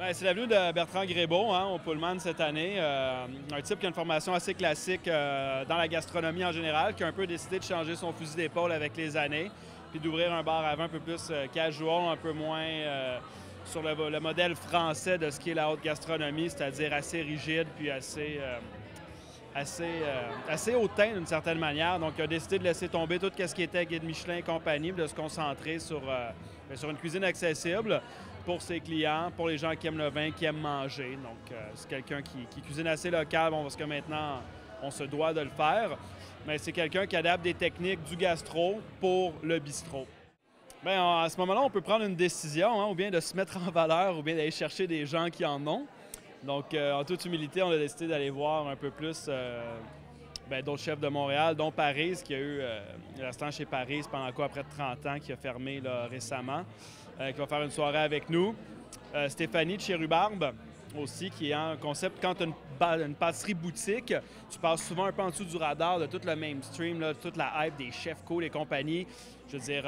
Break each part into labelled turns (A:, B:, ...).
A: Ben, c'est l'avenue de Bertrand Grébeau, hein, au Pullman cette année. Un type qui a une formation assez classique dans la gastronomie en général, qui a un peu décidé de changer son fusil d'épaule avec les années, puis d'ouvrir un bar à vin un peu plus casual, un peu moins sur le modèle français de ce qui est la haute gastronomie, c'est-à-dire assez rigide, puis assez hautain d'une certaine manière. Donc, il a décidé de laisser tomber tout ce qui était guide Michelin et compagnie, de se concentrer sur une cuisine accessible pour ses clients, pour les gens qui aiment le vin, qui aiment manger. Donc, c'est quelqu'un qui cuisine assez local, bon, parce que maintenant, on se doit de le faire. Mais c'est quelqu'un qui adapte des techniques du gastro pour le bistrot. Bien, à ce moment-là, on peut prendre une décision, hein, ou bien de se mettre en valeur, ou bien d'aller chercher des gens qui en ont. Donc, en toute humilité, on a décidé d'aller voir un peu plus d'autres chefs de Montréal, dont Paris, qui a eu un restaurant chez Paris pendant quoi, près de 30 ans, qui a fermé là, récemment, qui va faire une soirée avec nous. Stéphanie de chez Rhubarbe aussi, qui est un concept, quand tu as une pâtisserie boutique, tu passes souvent un peu en dessous du radar de tout le mainstream, là, toute la hype des chefs cool et compagnie. Je veux dire,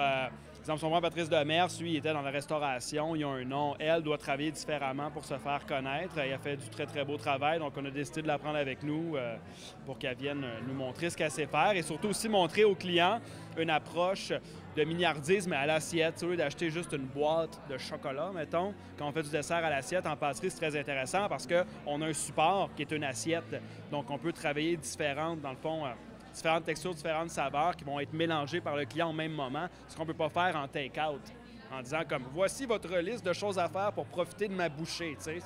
A: exemple, son frère Patrice Demers, lui, il était dans la restauration, il a un nom. Elle doit travailler différemment pour se faire connaître. Elle a fait du très, très beau travail, donc on a décidé de la prendre avec nous pour qu'elle vienne nous montrer ce qu'elle sait faire et surtout aussi montrer aux clients une approche de milliardisme à l'assiette. Au lieu d'acheter juste une boîte de chocolat, mettons, quand on fait du dessert à l'assiette, en pâtisserie, c'est très intéressant parce qu'on a un support qui est une assiette. Donc, on peut travailler différentes, dans le fond, différentes textures, différentes saveurs qui vont être mélangées par le client au même moment, ce qu'on ne peut pas faire en take-out, en disant comme « Voici votre liste de choses à faire pour profiter de ma bouchée », tu sais.